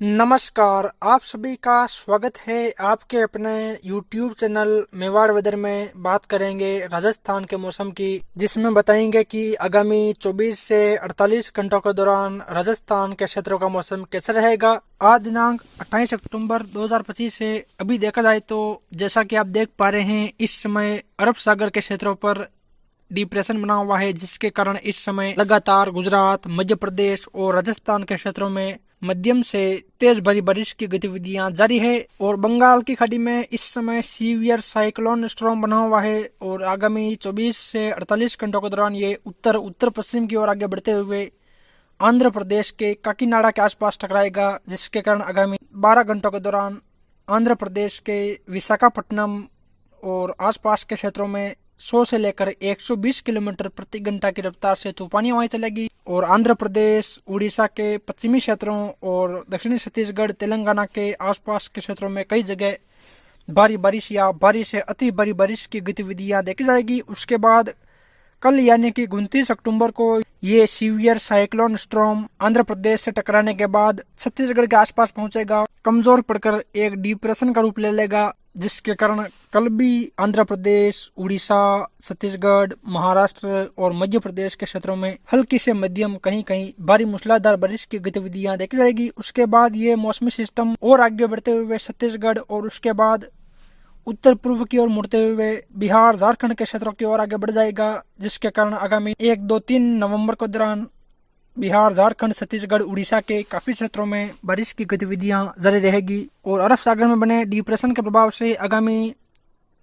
नमस्कार, आप सभी का स्वागत है आपके अपने YouTube चैनल मेवाड़ वेदर में। बात करेंगे राजस्थान के मौसम की, जिसमें बताएंगे कि आगामी 24 से 48 घंटों के दौरान राजस्थान के क्षेत्रों का मौसम कैसा रहेगा। आज दिनांक 28 अक्टूबर 2025 है। अभी देखा जाए तो जैसा कि आप देख पा रहे हैं, इस समय अरब सागर के क्षेत्रों पर डिप्रेशन बना हुआ है, जिसके कारण इस समय लगातार गुजरात, मध्य प्रदेश और राजस्थान के क्षेत्रों में मध्यम से तेज भरी बारिश की गतिविधियां जारी है। और बंगाल की खाड़ी में इस समय सीवियर साइक्लोन स्ट्रॉम बना हुआ है और आगामी 24 से 48 घंटों के दौरान ये उत्तर पश्चिम की ओर आगे बढ़ते हुए आंध्र प्रदेश के काकीनाडा के आसपास टकराएगा, जिसके कारण आगामी 12 घंटों के दौरान आंध्र प्रदेश के विशाखापट्टनम और आसपास के क्षेत्रों में 100 से लेकर 120 किलोमीटर प्रति घंटा की रफ्तार से तूफानी हवाएं चलेगी। और आंध्र प्रदेश, उड़ीसा के पश्चिमी क्षेत्रों और दक्षिणी छत्तीसगढ़, तेलंगाना के आसपास के क्षेत्रों में कई जगह भारी बारिश या भारी से अति भारी बारिश की गतिविधियां देखी जाएगी। उसके बाद कल यानी कि 29 अक्टूबर को ये severe cyclone storm Andhra Pradesh से टकराने के बाद छत्तीसगढ़ के आसपास पहुंचेगा, कमजोर पड़कर एक डिप्रेशन का रूप ले लेगा, जिसके कारण कल भी आंध्र प्रदेश, उड़ीसा, छत्तीसगढ़, महाराष्ट्र और मध्य प्रदेश के क्षेत्रों में हल्की से मध्यम, कहीं कहीं भारी मूसलाधार बारिश की गतिविधियां देखी जाएगी। उसके बाद ये मौसमी सिस्टम और आगे बढ़ते हुए छत्तीसगढ़ और उसके बाद उत्तर पूर्व की ओर मुड़ते हुए बिहार, झारखंड के क्षेत्रों की ओर आगे बढ़ जाएगा, जिसके कारण आगामी 1, 2, 3 नवंबर के दौरान बिहार, झारखंड, छत्तीसगढ़, उड़ीसा के काफी क्षेत्रों में बारिश की गतिविधियां जारी रहेगी। और अरब सागर में बने डिप्रेशन के प्रभाव से आगामी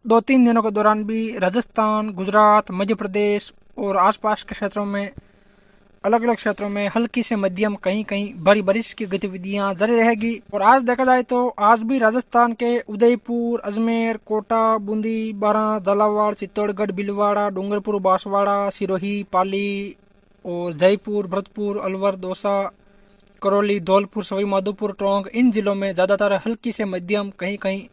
2-3 दिनों के दौरान भी राजस्थान, गुजरात, मध्य प्रदेश और आसपास के क्षेत्रों में अलग अलग क्षेत्रों में हल्की से मध्यम, कहीं कहीं भारी बारिश की गतिविधियां जारी रहेगी। और आज देखा जाए तो आज भी राजस्थान के उदयपुर, अजमेर, कोटा, बूंदी, बारां, झालावाड़, चित्तौड़गढ़, भीलवाड़ा, डूंगरपुर, बांसवाड़ा, सिरोही, पाली और जयपुर, भरतपुर, अलवर, दौसा, करौली, धौलपुर, सवाई माधोपुर, टोंक, इन जिलों में ज्यादातर हल्की से मध्यम, कहीं कहीं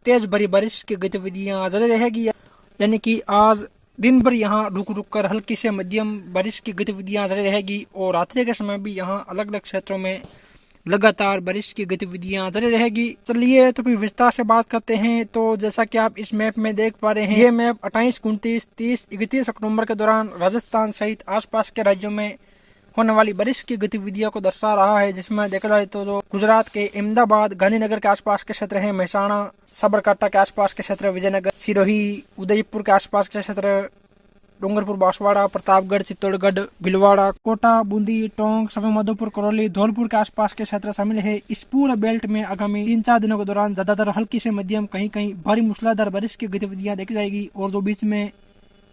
तेज भरी बारिश की गतिविधियां जारी रहेगी। यानी कि आज दिन भर यहाँ रुक रुक कर हल्की से मध्यम बारिश की गतिविधियां जारी रहेगी और रात्रि के समय भी यहाँ अलग अलग क्षेत्रों में लगातार बारिश की गतिविधियां जारी रहेगी। चलिए तो फिर विस्तार से बात करते हैं। तो जैसा कि आप इस मैप में देख पा रहे हैं, ये मैप 28, 29, 30, 31 अक्टूबर के दौरान राजस्थान सहित आसपास के राज्यों में होने वाली बारिश की गतिविधियों को दर्शा रहा है, जिसमें देखा जाए तो जो गुजरात के अहमदाबाद, गांधीनगर के आसपास के क्षेत्र हैं, मेहसाणा, साबरकांठा के आसपास के क्षेत्र, विजयनगर, सिरोही, उदयपुर के आसपास के क्षेत्र, डूंगरपुर, बांसवाड़ा, प्रतापगढ़, चित्तौड़गढ़, भीलवाड़ा, कोटा, बूंदी, टोंक, सवाई माधोपुर, करौली, धौलपुर के आसपास के क्षेत्र शामिल है। इस पूरे बेल्ट में आगामी 3-4 दिनों के दौरान ज्यादातर हल्की से मध्यम, कहीं कहीं भारी मूसलाधार बारिश की गतिविधियां देखी जाएगी। और जो बीच में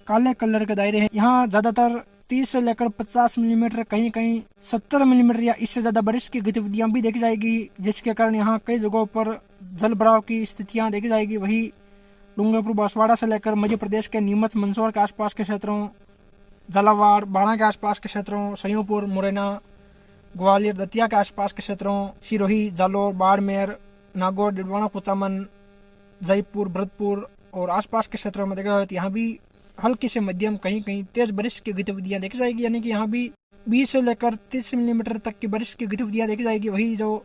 काले कलर के दायरे हैं, यहाँ ज्यादातर 30 से लेकर 50 मिलीमीटर, कहीं कहीं 70 मिलीमीटर या इससे ज्यादा बारिश की गतिविधियां भी देखी जाएगी, जिसके कारण यहाँ कई जगहों पर जल भराव की स्थितियां देखी जाएगी। वही डूंगरपुर, बांसवाड़ा से लेकर मध्य प्रदेश के नीमच, मंदसौर के आसपास के क्षेत्रों, झालावाड़, बाणा के आसपास के क्षेत्रों, सयूंपुर, मुरैना, ग्वालियर, दतिया के आसपास के क्षेत्रों, सिरोही, जालोर, बाड़मेर, नागौर, डिडवाना, कुचामन, जयपुर, भरतपुर और आसपास के क्षेत्रों में देखा जाए तो यहाँ भी हल्की से मध्यम, कहीं कहीं तेज बारिश की गतिविधियां देखी जाएगी। यानी कि यहाँ भी 20 से लेकर 30 मिलीमीटर तक की बारिश की गतिविधियां देखी जाएगी। वही जो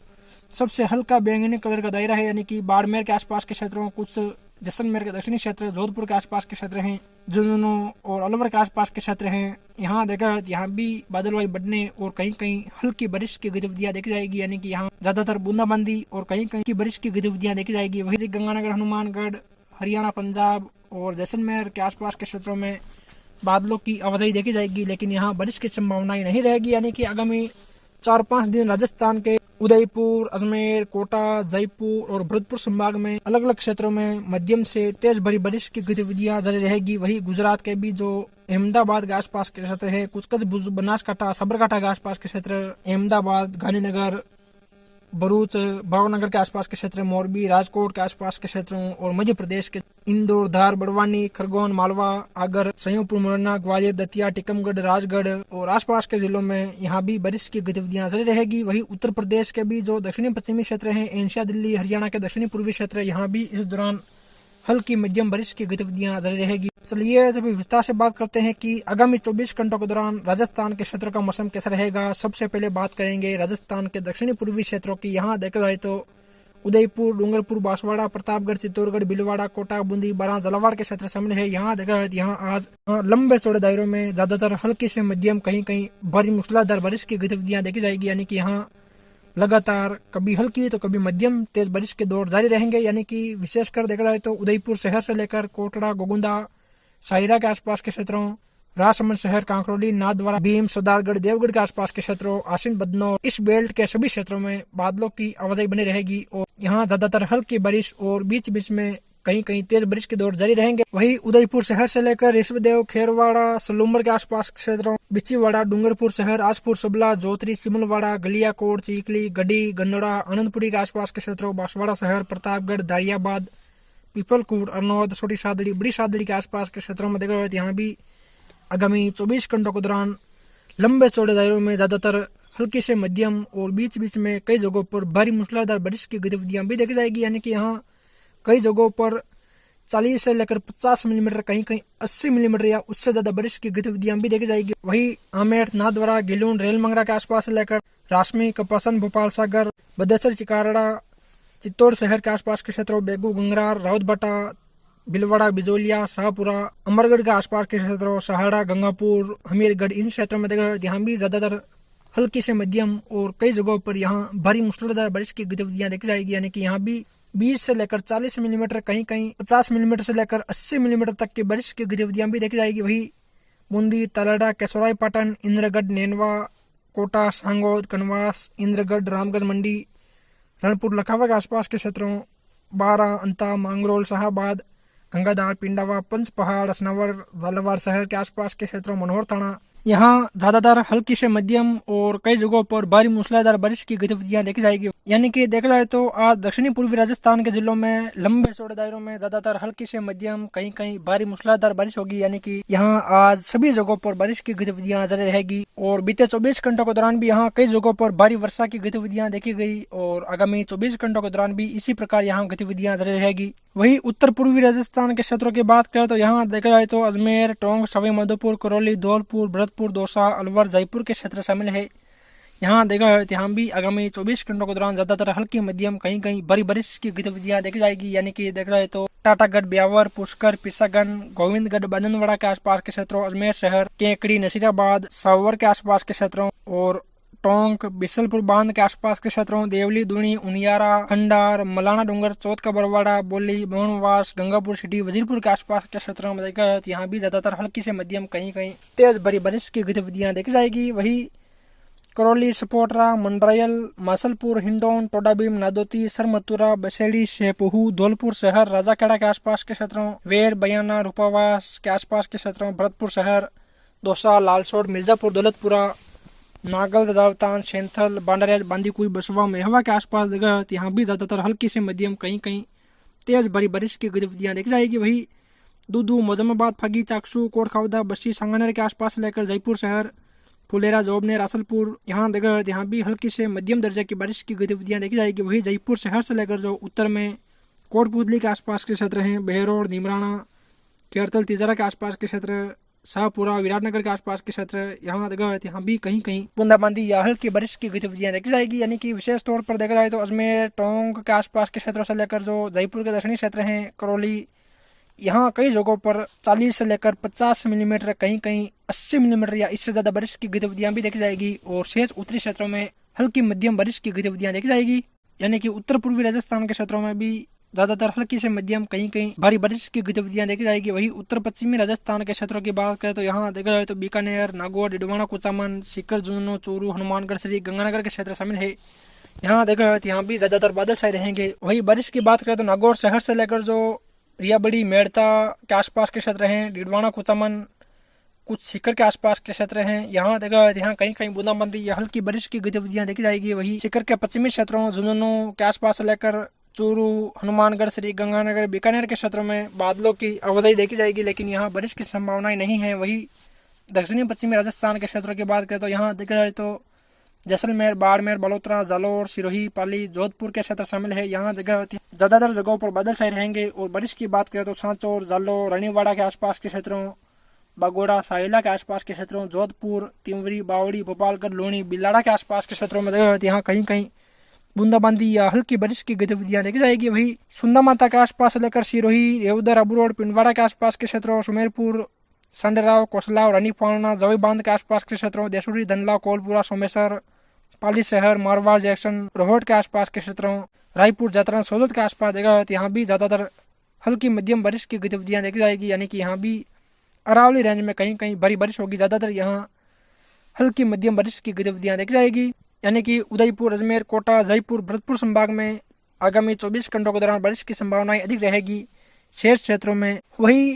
सबसे हल्का बैंगनी कलर का दायरा है, यानी कि बाड़मेर के आसपास के क्षेत्रों, कुछ जैसलमेर के दक्षिणी क्षेत्र, जोधपुर के आसपास के क्षेत्र हैं, झुंझुनू और अलवर के आसपास के क्षेत्र हैं, यहाँ देखा यहाँ भी बादलवाई बढ़ने और कहीं कहीं हल्की बारिश की गतिविधियां देखी जाएगी। यानी कि यहाँ ज्यादातर बूंदाबांदी और कहीं कहीं की बारिश की गतिविधियां देखी जाएगी। वही गंगानगर, हनुमानगढ़, हरियाणा, पंजाब और जैसलमेर के आसपास के क्षेत्रों में बादलों की आवाजाही देखी जाएगी, लेकिन यहाँ बारिश की संभावनाएं नहीं रहेगी। यानी कि आगामी 4-5 दिन राजस्थान के उदयपुर, अजमेर, कोटा, जयपुर और भरतपुर संभाग में अलग अलग क्षेत्रों में मध्यम से तेज भरी बारिश की गतिविधियां जारी रहेगी। वही गुजरात के भी जो अहमदाबाद के आसपास के क्षेत्र है, कुछ बनासकांठा, साबरकांठा के आसपास के क्षेत्र, अहमदाबाद, गांधीनगर, भरूच, भावनगर के आसपास के क्षेत्र, मोरबी, राजकोट के आसपास के क्षेत्रों और मध्य प्रदेश के इंदौर, धार, बड़वानी, खरगोन, मालवा, आगर, सयूंपुर, मुरैना, ग्वालियर, दतिया, टीकमगढ़, राजगढ़ और आसपास के जिलों में यहाँ भी बारिश की गतिविधियां जारी रहेगी। वही उत्तर प्रदेश के भी जो दक्षिणी पश्चिमी क्षेत्र हैं, एनसीआर, दिल्ली, हरियाणा के दक्षिणी पूर्वी क्षेत्र, यहाँ भी इस दौरान हल्की मध्यम बारिश की गतिविधियां जारी रहेगी। चलिए अभी विस्तार से बात करते हैं कि आगामी 24 घंटों के दौरान राजस्थान के क्षेत्रों का मौसम कैसा रहेगा। सबसे पहले बात करेंगे राजस्थान के दक्षिणी पूर्वी क्षेत्रों की। यहाँ देखा जाए तो उदयपुर, डूंगरपुर, बांसवाड़ा, प्रतापगढ़, चित्तौड़गढ़, भीलवाड़ा, कोटा, बूंदी, बारां, झालावाड़ के क्षेत्र शामिल है। यहाँ देखा जाए यहाँ आज लंबे चौड़े दायरों में ज्यादातर हल्की से मध्यम, कहीं कहीं भारी मूसलाधार बारिश की गतिविधियां देखी जाएगी। यानी कि यहाँ लगातार कभी हल्की तो कभी मध्यम तेज बारिश के दौर जारी रहेंगे। यानी कि विशेषकर देखा जाए तो उदयपुर शहर से लेकर कोटड़ा, गोगुंदा, साहिरा के आसपास के क्षेत्रों, राजसमंद शहर, कांकरोली, नाथद्वारा, भीम, सरदारगढ़, देवगढ़ के आसपास के क्षेत्रों, आसीन, बदनौर, इस बेल्ट के सभी क्षेत्रों में बादलों की आवाजाही बनी रहेगी और यहाँ ज्यादातर हल्की बारिश और बीच बीच में कहीं कहीं तेज बारिश के दौर जारी रहेंगे। वही उदयपुर शहर से लेकर ऋषभदेव, खेरवाड़ा, सलूमर के आसपास क्षेत्रों, बिचीवाड़ा, डूंगरपुर शहर, आसपुर, सबला, जोतरी, सिमलवाड़ा, गलियाकोट, चीखली, गढ़ी, गन्नौड़ा, आनंदपुरी के आसपास के क्षेत्रों, बांसवाड़ा शहर, प्रतापगढ़, दारियाबाद, पीपलकूट, अरनौद, छोटी सादड़ी, बड़ी सादड़ी के आसपास के क्षेत्रों में देखा जाए यहाँ भी आगामी 24 घंटों के दौरान लंबे चौड़े दायरों में ज्यादातर हल्की से मध्यम और बीच बीच में कई जगहों पर भारी मूसलाधार बारिश की गतिविधियां भी देखी जाएगी। यानी कि यहाँ कई जगहों पर 40 से लेकर 50 मिलीमीटर, कहीं कहीं 80 मिलीमीटर या उससे ज्यादा बारिश की गतिविधियां भी देखी जाएगी। वही आमेर, नाथद्वारा, गिलून, रेलमंगरा के आसपास से लेकर रासमी, कपासन, भोपाल सागर, बदेसर, चिकारड़ा, चित्तौड़ शहर के आसपास के क्षेत्रों, बेगू, गंगरार, राउतबटा, भीलवाड़ा, बिजोलिया, शाहपुरा, अमरगढ़ के आसपास के क्षेत्रों, सहाड़ा, गंगापुर, हमीरगढ़, इन क्षेत्रों में देखा यहाँ भी ज्यादातर हल्की से मध्यम और कई जगहों पर यहाँ भारी मूसलाधार बारिश की गतिविधियां देखी जाएगी। यानी कि यहाँ भी 20 से लेकर 40 मिलीमीटर, कहीं कहीं 50 मिलीमीटर से लेकर 80 मिलीमीटर तक की बारिश की गतिविधियां भी देखी जाएगी। वही बूंदी, तलड़ा, केसोराई पाटन, इंद्रगढ़, नेनवा, कोटा, सांगोद, कनवास, इंद्रगढ़, रामगढ़ मंडी, रणपुर, लखावा के आसपास के क्षेत्रों, बारा, अंता, मांगरोल, शाहबाद, गंगाधार, पिंडावा, पंचपहाड़, असनावर, झालावाड़ शहर के आसपास के क्षेत्रों, मनोहर थाना, यहाँ ज्यादातर हल्की से मध्यम और कई जगहों पर भारी मूसलाधार बारिश की गतिविधियां देखी जाएगी। यानी कि देखा जाए तो आज दक्षिणी पूर्वी राजस्थान के जिलों में लंबे चौड़े दायरों में ज्यादातर हल्की से मध्यम, कहीं कहीं भारी मूसलाधार बारिश होगी। यानी कि यहाँ आज सभी जगहों पर बारिश की गतिविधियां जारी रहेगी और बीते 24 घंटों के दौरान भी यहाँ कई जगहों पर भारी वर्षा की गतिविधियां देखी गई और आगामी 24 घंटों के दौरान भी इसी प्रकार यहाँ गतिविधियां जारी रहेगी। वही उत्तर पूर्वी राजस्थान के क्षेत्रों की बात करें तो यहाँ देखा जाए तो अजमेर, टोंक, सवाई माधोपुर, करौली, धौलपुर, भरतपुर, दौसा, अलवर, जयपुर के क्षेत्र शामिल है। यहाँ देखा जाए तो यहाँ भी आगामी 24 घंटों के दौरान ज्यादातर हल्की मध्यम, कहीं कहीं भारी बारिश की गतिविधियां देखी जाएगी। यानी कि देखा जाए तो टाटागढ़, ब्यावर, पुष्कर, पिसागन, गोविंदगढ़, बांदनवाड़ा के आसपास के क्षेत्रों, अजमेर शहर, केकड़ी, नसीराबाद, सावर के आसपास के क्षेत्रों और टोंक, बिसलपुर बांध के आसपास के क्षेत्रों, देवली, दुनी, उनियारा, खंडार, मलाना डूंगर, चौथ का बरवाड़ा, बोली, मोहनवास, गंगापुर सिटी, वजीरपुर के आसपास के क्षेत्रों में देखा जाए यहाँ भी ज्यादातर हल्की से मध्यम, कहीं कहीं तेज भारी बारिश की गतिविधियां देखी जाएगी। वही करौली, सपोटरा, मंडरायल, मासलपुर, हिंडौन, टोडाभीम, नादोती, सरमतुरा, बसेड़ी, शेपहू, धौलपुर शहर, राजाखेड़ा के आसपास के क्षेत्रों, वेर, बयाना, रूपावास के आसपास के क्षेत्रों, भरतपुर शहर, दौसा, लालसोट, मिर्जापुर, दौलतपुरा, नागल, रजावतान, सेंथल, बांडरिया, बांदीकुई, बसवा, मेहवा के आसपास जगह यहाँ भी ज्यादातर हल्की से मध्यम, कहीं कहीं तेज भारी बारिश की गतिविधियां देखी जाएगी। वही दूदू, मोजम्माबाद, फगी, चाकसू, कोटखावदा, बस्सी, सांगानेर के आसपास लेकर जयपुर शहर, फुलेरा, जोबनेर, रासलपुर, यहाँ देखा यहाँ भी हल्की से मध्यम दर्जे की बारिश की गतिविधियां देखी जाएगी। वही जयपुर शहर से लेकर जो उत्तर में कोटपुतली के आसपास के क्षेत्र हैं, बहरोड, निमराना, केरतल, तिजारा के आसपास के क्षेत्र, शाहपुरा, विराटनगर के आसपास के क्षेत्र, यहाँ देखा जाए यहाँ भी कहीं कहीं बूंदाबांदी या हल्की बारिश की गतिविधियां देखी जाएगी। यानी कि विशेष तौर पर देखा जाए तो अजमेर, टोंक के आसपास के क्षेत्रों से लेकर जो जयपुर के दक्षिणी क्षेत्र हैं, करौली, यहाँ कई जगहों पर 40 से लेकर 50 मिलीमीटर, कहीं कहीं 80 मिलीमीटर या इससे ज्यादा बारिश की गतिविधियां भी देखी जाएगी और शेष उत्तरी क्षेत्रों में हल्की मध्यम बारिश की गतिविधियां देखी जाएगी। यानी कि उत्तर पूर्वी राजस्थान के क्षेत्रों में भी ज्यादातर हल्की से मध्यम, कहीं कहीं भारी बारिश की गतिविधियां देखी जाएगी। वही उत्तर पश्चिमी राजस्थान के क्षेत्रों की बात करें तो यहाँ देखा जाए तो बीकानेर, नागौर, डिडवाना, कुचामन, सीकर, जुन्नू, चूरू, हनुमानगढ़, श्री गंगानगर के क्षेत्र शामिल है। यहाँ देखा जाए तो यहाँ भी ज्यादातर बादल छाए रहेंगे। वही बारिश की बात करें तो नागौर शहर से लेकर जो रियाबड़ी, मेड़ता के आसपास के क्षेत्र हैं, डिडवाना, कुचामन, कुछ सीकर के आसपास के क्षेत्र हैं, यहाँ देखा यहाँ कहीं कहीं बूंदाबांदी या हल्की बारिश की गतिविधियां देखी जाएगी। वही सीकर के पश्चिमी क्षेत्रों, झुंझुनू के आसपास से लेकर चूरू, हनुमानगढ़, श्री गंगानगर, बीकानेर के क्षेत्रों में बादलों की आवाजाही देखी जाएगी, लेकिन यहाँ बारिश की संभावनाएं नहीं है। वही दक्षिणी पश्चिमी राजस्थान के क्षेत्रों की बात करें तो यहाँ देखा जाए तो जैसलमेर, बाड़मेर, बलोत्रा, जालौर, सिरोही, पाली, जोधपुर के क्षेत्र शामिल है। यहाँ जगह ज्यादातर जगहों पर बादल छाए रहेंगे। और बारिश की बात करें तो सांचौर, जालोर, रानीवाड़ा के आसपास के क्षेत्रों, बागोड़ा, साहिला के आसपास के क्षेत्रों, जोधपुर, तिंवरी, बावड़ी, गोपालगढ़, लोनी, बिलाड़ा के आसपास के क्षेत्रों में यहाँ कहीं कहीं बूंदाबांदी या हल्की बारिश की गतिविधियां देखी जाएगी। वही सुंदा माता के आसपास लेकर सिरोही, रेवदर, अबू रोड, पिंडवाड़ा के आसपास के क्षेत्रों, सुमेरपुर, संडराव, कोसलाव, रानी फालना, जवी बांध के आसपास के क्षेत्रों, देसुरी, धनला, कोलपुरा, सोमेश्वर, पाली शहर, मारवाड़, जैक्सन, रोहट के आसपास के क्षेत्रों, रायपुर, जतरा, सोजत के आसपास देखा है तो यहाँ भी ज्यादातर हल्की मध्यम बारिश की गतिविधियां देखी जाएगी। यानी कि यहाँ भी अरावली रेंज में कहीं कहीं भारी बारिश होगी, ज्यादातर यहाँ हल्की मध्यम बारिश की गतिविधियां देखी जाएगी। यानी कि उदयपुर, अजमेर, कोटा, जयपुर, भरतपुर संभाग में आगामी 24 घंटों के दौरान बारिश की संभावनाएं अधिक रहेगी शेष क्षेत्रों में। वही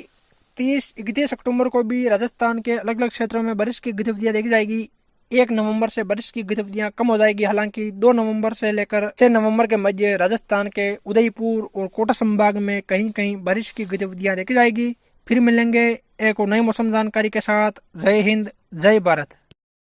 30-31 अक्टूबर को भी राजस्थान के अलग अलग क्षेत्रों में बारिश की गतिविधियां देखी जाएगी। 1 नवंबर से बारिश की गतिविधियां कम हो जाएगी। हालांकि 2 नवंबर से लेकर 6 नवंबर के मध्य राजस्थान के उदयपुर और कोटा संभाग में कहीं कहीं बारिश की गतिविधियां देखी जाएगी। फिर मिलेंगे एक और नई मौसम जानकारी के साथ। जय हिंद, जय भारत।